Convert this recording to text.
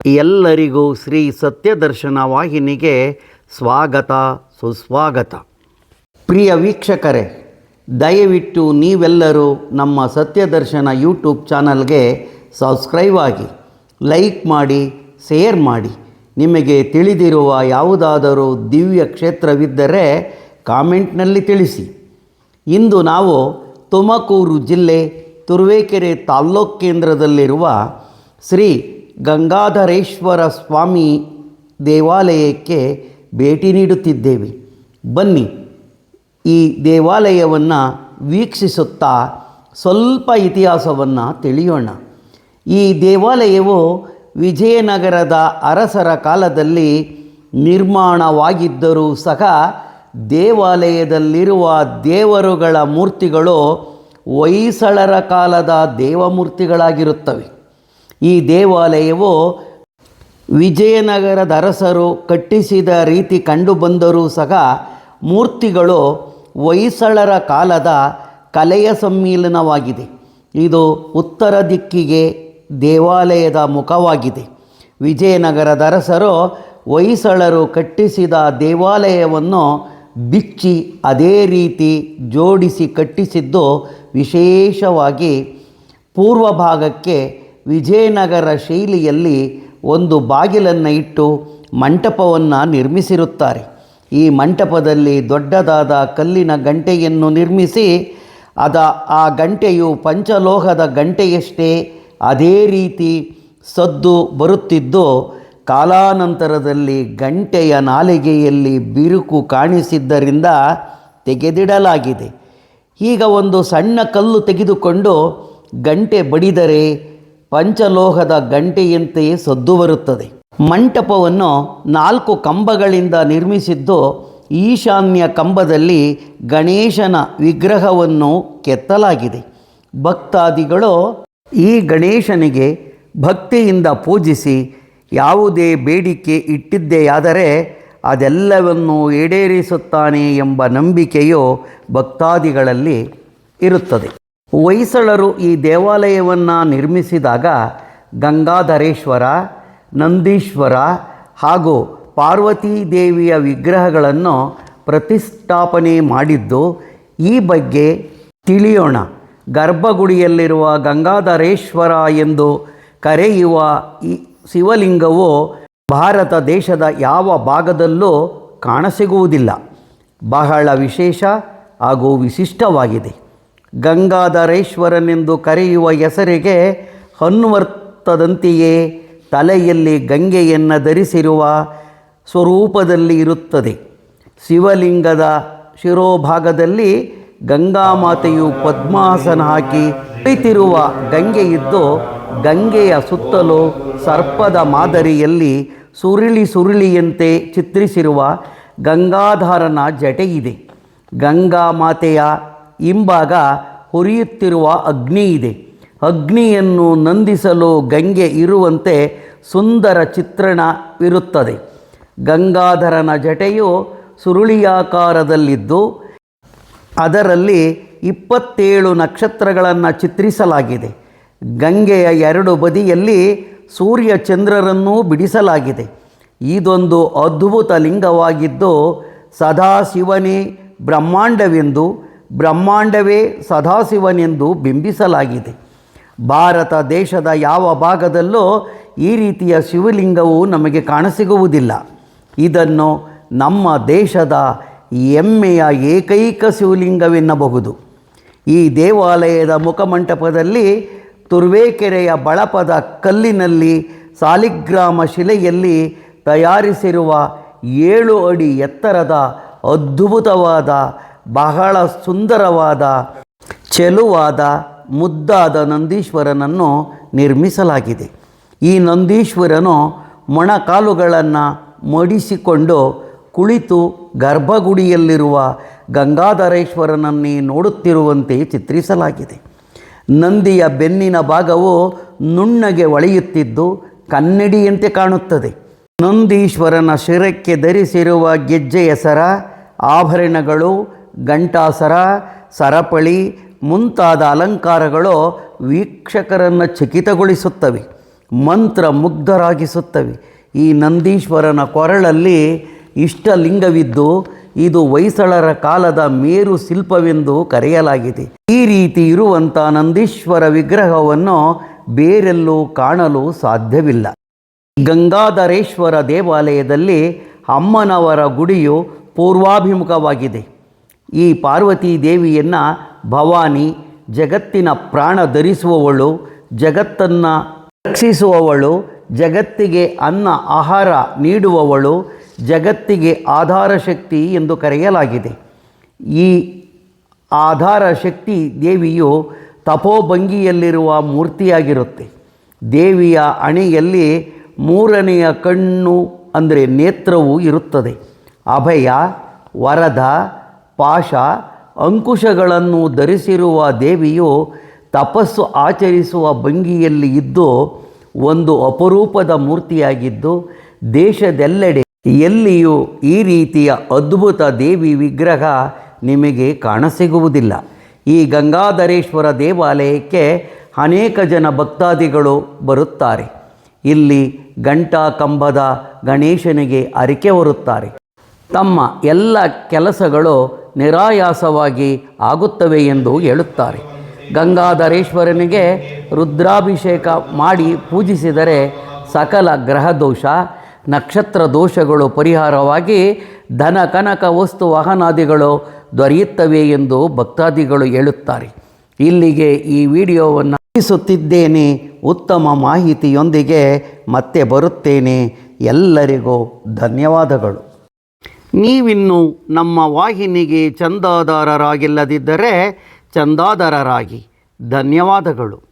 ಎಲ್ಲರಿಗೂ ಶ್ರೀ ಸತ್ಯದರ್ಶನ ವಾಹಿನಿಗೆ ಸ್ವಾಗತ ಸುಸ್ವಾಗತ. ಪ್ರಿಯ ವೀಕ್ಷಕರೇ, ದಯವಿಟ್ಟು ನೀವೆಲ್ಲರೂ ನಮ್ಮ ಸತ್ಯದರ್ಶನ ಯೂಟ್ಯೂಬ್ ಚಾನಲ್ಗೆ ಸಬ್ಸ್ಕ್ರೈಬ್ ಆಗಿ, ಲೈಕ್ ಮಾಡಿ, ಶೇರ್ ಮಾಡಿ. ನಿಮಗೆ ತಿಳಿದಿರುವ ಯಾವುದಾದರೂ ದಿವ್ಯ ಕ್ಷೇತ್ರವಿದ್ದರೆ ಕಾಮೆಂಟ್ನಲ್ಲಿ ತಿಳಿಸಿ. ಇಂದು ನಾವು ತುಮಕೂರು ಜಿಲ್ಲೆ ತುರುವೇಕೆರೆ ತಾಲ್ಲೂಕು ಕೇಂದ್ರದಲ್ಲಿರುವ ಶ್ರೀ ಗಂಗಾಧರೇಶ್ವರ ಸ್ವಾಮಿ ದೇವಾಲಯಕ್ಕೆ ಭೇಟಿ ನೀಡುತ್ತಿದ್ದೇವೆ. ಬನ್ನಿ, ಈ ದೇವಾಲಯವನ್ನು ವೀಕ್ಷಿಸುತ್ತಾ ಸ್ವಲ್ಪ ಇತಿಹಾಸವನ್ನು ತಿಳಿಯೋಣ. ಈ ದೇವಾಲಯವು ವಿಜಯನಗರದ ಅರಸರ ಕಾಲದಲ್ಲಿ ನಿರ್ಮಾಣವಾಗಿದ್ದರೂ ಸಹ ದೇವಾಲಯದಲ್ಲಿರುವ ದೇವರುಗಳ ಮೂರ್ತಿಗಳು ಹೊಯ್ಸಳರ ಕಾಲದ ದೇವಮೂರ್ತಿಗಳಾಗಿರುತ್ತವೆ. ಈ ದೇವಾಲಯವು ವಿಜಯನಗರದ ಅರಸರು ಕಟ್ಟಿಸಿದ ರೀತಿ ಕಂಡುಬಂದರೂ ಸಹ ಮೂರ್ತಿಗಳು ಹೊಯ್ಸಳರ ಕಾಲದ ಕಲೆಯ ಸಮ್ಮಿಲನವಾಗಿದೆ. ಇದು ಉತ್ತರ ದಿಕ್ಕಿಗೆ ದೇವಾಲಯದ ಮುಖವಾಗಿದೆ. ವಿಜಯನಗರದ ಅರಸರು ಹೊಯ್ಸಳರು ಕಟ್ಟಿಸಿದ ದೇವಾಲಯವನ್ನು ಬಿಚ್ಚಿ ಅದೇ ರೀತಿ ಜೋಡಿಸಿ ಕಟ್ಟಿಸಿದ್ದು. ವಿಶೇಷವಾಗಿ ಪೂರ್ವ ಭಾಗಕ್ಕೆ ವಿಜಯನಗರ ಶೈಲಿಯಲ್ಲಿ ಒಂದು ಬಾಗಿಲನ್ನು ಇಟ್ಟು ಮಂಟಪವನ್ನು ನಿರ್ಮಿಸಿರುತ್ತಾರೆ. ಈ ಮಂಟಪದಲ್ಲಿ ದೊಡ್ಡದಾದ ಕಲ್ಲಿನ ಗಂಟೆಯನ್ನು ನಿರ್ಮಿಸಿ ಆ ಗಂಟೆಯು ಪಂಚಲೋಹದ ಗಂಟೆಯಷ್ಟೇ ಅದೇ ರೀತಿ ಸದ್ದು ಬರುತ್ತಿದ್ದು, ಕಾಲಾನಂತರದಲ್ಲಿ ಗಂಟೆಯ ನಾಲಿಗೆಯಲ್ಲಿ ಬಿರುಕು ಕಾಣಿಸಿದ್ದರಿಂದ ತೆಗೆದಿಡಲಾಗಿದೆ. ಈಗ ಒಂದು ಸಣ್ಣ ಕಲ್ಲು ತೆಗೆದುಕೊಂಡು ಗಂಟೆ ಬಡಿದರೆ ಪಂಚಲೋಹದ ಗಂಟೆಯಂತೆಯೇ ಸದ್ದು ಬರುತ್ತದೆ. ಮಂಟಪವನ್ನು 4 ಕಂಬಗಳಿಂದ ನಿರ್ಮಿಸಿದ್ದು. ಈಶಾನ್ಯ ಕಂಬದಲ್ಲಿ ಗಣೇಶನ ವಿಗ್ರಹವನ್ನು ಕೆತ್ತಲಾಗಿದೆ. ಭಕ್ತಾದಿಗಳು ಈ ಗಣೇಶನಿಗೆ ಭಕ್ತಿಯಿಂದ ಪೂಜಿಸಿ ಯಾವುದೇ ಬೇಡಿಕೆ ಇಟ್ಟಿದ್ದೆಯಾದರೆ ಅದೆಲ್ಲವನ್ನು ಈಡೇರಿಸುತ್ತಾನೆ ಎಂಬ ನಂಬಿಕೆಯು ಭಕ್ತಾದಿಗಳಲ್ಲಿ ಇರುತ್ತದೆ. ಹೊಯ್ಸಳರು ಈ ದೇವಾಲಯವನ್ನು ನಿರ್ಮಿಸಿದಾಗ ಗಂಗಾಧರೇಶ್ವರ, ನಂದೀಶ್ವರ ಹಾಗೂ ಪಾರ್ವತೀ ದೇವಿಯ ವಿಗ್ರಹಗಳನ್ನು ಪ್ರತಿಷ್ಠಾಪನೆ ಮಾಡಿದ್ದು. ಈ ಬಗ್ಗೆ ತಿಳಿಯೋಣ. ಗರ್ಭಗುಡಿಯಲ್ಲಿರುವ ಗಂಗಾಧರೇಶ್ವರ ಎಂದು ಕರೆಯುವ ಈ ಶಿವಲಿಂಗವು ಭಾರತ ದೇಶದ ಯಾವ ಭಾಗದಲ್ಲೂ ಕಾಣಸಿಗುವುದಿಲ್ಲ. ಬಹಳ ವಿಶೇಷ ಹಾಗೂ ವಿಶಿಷ್ಟವಾಗಿದೆ. ಗಂಗಾಧರೇಶ್ವರನೆಂದು ಕರೆಯುವ ಹೆಸರಿಗೆ ಅನ್ವರ್ಥದಂತೆಯೇ ತಲೆಯಲ್ಲಿ ಗಂಗೆಯನ್ನು ಧರಿಸಿರುವ ಸ್ವರೂಪದಲ್ಲಿ ಇರುತ್ತದೆ. ಶಿವಲಿಂಗದ ಶಿರೋಭಾಗದಲ್ಲಿ ಗಂಗಾಮಾತೆಯು ಪದ್ಮಾಸನ ಹಾಕಿ ಕುಳಿತಿರುವ ಗಂಗೆ ಇದ್ದು, ಗಂಗೆಯ ಸುತ್ತಲೂ ಸರ್ಪದ ಮಾದರಿಯಲ್ಲಿ ಸುರುಳಿಯಂತೆ ಚಿತ್ರಿಸಿರುವ ಗಂಗಾಧರನ ಜಟೆಯಿದೆ. ಗಂಗಾಮಾತೆಯ ಹಿಂಭಾಗ ಹುರಿಯುತ್ತಿರುವ ಅಗ್ನಿ ಇದೆ. ಅಗ್ನಿಯನ್ನು ನಂದಿಸಲು ಗಂಗೆ ಇರುವಂತೆ ಸುಂದರ ಚಿತ್ರಣವಿರುತ್ತದೆ. ಗಂಗಾಧರನ ಜಟೆಯು ಸುರುಳಿಯಾಕಾರದಲ್ಲಿದ್ದು ಅದರಲ್ಲಿ 27 ನಕ್ಷತ್ರಗಳನ್ನು ಚಿತ್ರಿಸಲಾಗಿದೆ. ಗಂಗೆಯ 2 ಬದಿಯಲ್ಲಿ ಸೂರ್ಯ ಚಂದ್ರರನ್ನೂ ಬಿಡಿಸಲಾಗಿದೆ. ಇದೊಂದು ಅದ್ಭುತ ಲಿಂಗವಾಗಿದ್ದು, ಸದಾಶಿವನೇ ಬ್ರಹ್ಮಾಂಡವೆಂದು, ಬ್ರಹ್ಮಾಂಡವೇ ಸದಾಶಿವನೆಂದು ಬಿಂಬಿಸಲಾಗಿದೆ. ಭಾರತ ದೇಶದ ಯಾವ ಭಾಗದಲ್ಲೂ ಈ ರೀತಿಯ ಶಿವಲಿಂಗವು ನಮಗೆ ಕಾಣಸಿಗುವುದಿಲ್ಲ. ಇದನ್ನು ನಮ್ಮ ದೇಶದ ಹೆಮ್ಮೆಯ ಏಕೈಕ ಶಿವಲಿಂಗವೆನ್ನಬಹುದು. ಈ ದೇವಾಲಯದ ಮುಖಮಂಟಪದಲ್ಲಿ ತುರುವೇಕೆರೆಯ ಬಳಪದ ಕಲ್ಲಿನಲ್ಲಿ ಸಾಲಿಗ್ರಾಮ ಶಿಲೆಯಲ್ಲಿ ತಯಾರಿಸಿರುವ 7 ಅಡಿ ಎತ್ತರದ ಅದ್ಭುತವಾದ ಬಹಳ ಸುಂದರವಾದ ಚೆಲುವಾದ ಮುದ್ದಾದ ನಂದೀಶ್ವರನನ್ನು ನಿರ್ಮಿಸಲಾಗಿದೆ. ಈ ನಂದೀಶ್ವರನು ಮೊಣಕಾಲುಗಳನ್ನು ಮಡಿಸಿಕೊಂಡು ಕುಳಿತು ಗರ್ಭಗುಡಿಯಲ್ಲಿರುವ ಗಂಗಾಧರೇಶ್ವರನನ್ನೇ ನೋಡುತ್ತಿರುವಂತೆ ಚಿತ್ರಿಸಲಾಗಿದೆ. ನಂದಿಯ ಬೆನ್ನಿನ ಭಾಗವು ನುಣ್ಣಗೆ ಹೊಳೆಯುತ್ತಿದ್ದು ಕನ್ನಡಿಯಂತೆ ಕಾಣುತ್ತದೆ. ನಂದೀಶ್ವರನ ಶಿರಕ್ಕೆ ಧರಿಸಿರುವ ಗೆಜ್ಜೆಯ ಸರ, ಆಭರಣಗಳು, ಗಂಟಾಸರ, ಸರಪಳಿ ಮುಂತಾದ ಅಲಂಕಾರಗಳು ವೀಕ್ಷಕರನ್ನು ಚಕಿತಗೊಳಿಸುತ್ತವೆ. ಮಂತ್ರ ಮುಗ್ಧರಾಗಿಸುತ್ತವೆ. ಈ ನಂದೀಶ್ವರನ ಕೊರಳಲ್ಲಿ ಇಷ್ಟಲಿಂಗವಿದ್ದು ಇದು ಹೊಯ್ಸಳರ ಕಾಲದ ಮೇರು ಶಿಲ್ಪವೆಂದು ಕರೆಯಲಾಗಿದೆ. ಈ ರೀತಿ ಇರುವಂಥ ನಂದೀಶ್ವರ ವಿಗ್ರಹವನ್ನು ಬೇರೆಲ್ಲೂ ಕಾಣಲು ಸಾಧ್ಯವಿಲ್ಲ. ಗಂಗಾಧರೇಶ್ವರ ದೇವಾಲಯದಲ್ಲಿ ಅಮ್ಮನವರ ಗುಡಿಯು ಪೂರ್ವಾಭಿಮುಖವಾಗಿದೆ. ಈ ಪಾರ್ವತೀ ದೇವಿಯನ್ನು ಭವಾನಿ, ಜಗತ್ತಿನ ಪ್ರಾಣ ಧರಿಸುವವಳು, ಜಗತ್ತನ್ನು ರಕ್ಷಿಸುವವಳು, ಜಗತ್ತಿಗೆ ಅನ್ನ ಆಹಾರ ನೀಡುವವಳು, ಜಗತ್ತಿಗೆ ಆಧಾರ ಶಕ್ತಿ ಎಂದು ಕರೆಯಲಾಗಿದೆ. ಈ ಆಧಾರ ಶಕ್ತಿ ದೇವಿಯು ತಪೋಭಂಗಿಯಲ್ಲಿರುವ ಮೂರ್ತಿಯಾಗಿರುತ್ತೆ. ದೇವಿಯ ಹಣೆಯಲ್ಲಿ ಮೂರನೆಯ ಕಣ್ಣು ಅಂದರೆ ನೇತ್ರವು ಇರುತ್ತದೆ. ಅಭಯ, ವರದ, ಪಾಶ, ಅಂಕುಶಗಳನ್ನು ಧರಿಸಿರುವ ದೇವಿಯು ತಪಸ್ಸು ಆಚರಿಸುವ ಭಂಗಿಯಲ್ಲಿ ಇದ್ದು ಒಂದು ಅಪರೂಪದ ಮೂರ್ತಿಯಾಗಿದ್ದು ದೇಶದೆಲ್ಲೆಡೆ ಎಲ್ಲಿಯೂ ಈ ರೀತಿಯ ಅದ್ಭುತ ದೇವಿ ವಿಗ್ರಹ ನಿಮಗೆ ಕಾಣಸಿಗುವುದಿಲ್ಲ. ಈ ಗಂಗಾಧರೇಶ್ವರ ದೇವಾಲಯಕ್ಕೆ ಅನೇಕ ಜನ ಭಕ್ತಾದಿಗಳು ಬರುತ್ತಾರೆ. ಇಲ್ಲಿ ಗಂಟಾ ಕಂಬದ ಗಣೇಶನಿಗೆ ಹರಕೆ ಹೊರುತ್ತಾರೆ. ತಮ್ಮ ಎಲ್ಲ ಕೆಲಸಗಳು ನಿರಾಯಾಸವಾಗಿ ಆಗುತ್ತವೆ ಎಂದು ಹೇಳುತ್ತಾರೆ. ಗಂಗಾಧರೇಶ್ವರನಿಗೆ ರುದ್ರಾಭಿಷೇಕ ಮಾಡಿ ಪೂಜಿಸಿದರೆ ಸಕಲ ಗ್ರಹ ದೋಷ, ನಕ್ಷತ್ರ ದೋಷಗಳು ಪರಿಹಾರವಾಗಿ ಧನ ಕನಕ ವಸ್ತು ವಾಹನಾದಿಗಳು ದೊರೆಯುತ್ತವೆ ಎಂದು ಭಕ್ತಾದಿಗಳು ಹೇಳುತ್ತಾರೆ. ಇಲ್ಲಿಗೆ ಈ ವಿಡಿಯೋವನ್ನು ಮುಗಿಸುತ್ತಿದ್ದೇನೆ. ಉತ್ತಮ ಮಾಹಿತಿಯೊಂದಿಗೆ ಮತ್ತೆ ಬರುತ್ತೇನೆ. ಎಲ್ಲರಿಗೂ ಧನ್ಯವಾದಗಳು. ನೀವಿನ್ನು ನಮ್ಮ ವಾಹಿನಿಗೆ ಚಂದಾದಾರರಾಗಿಲ್ಲದಿದ್ದರೆ ಚಂದಾದಾರರಾಗಿ. ಧನ್ಯವಾದಗಳು.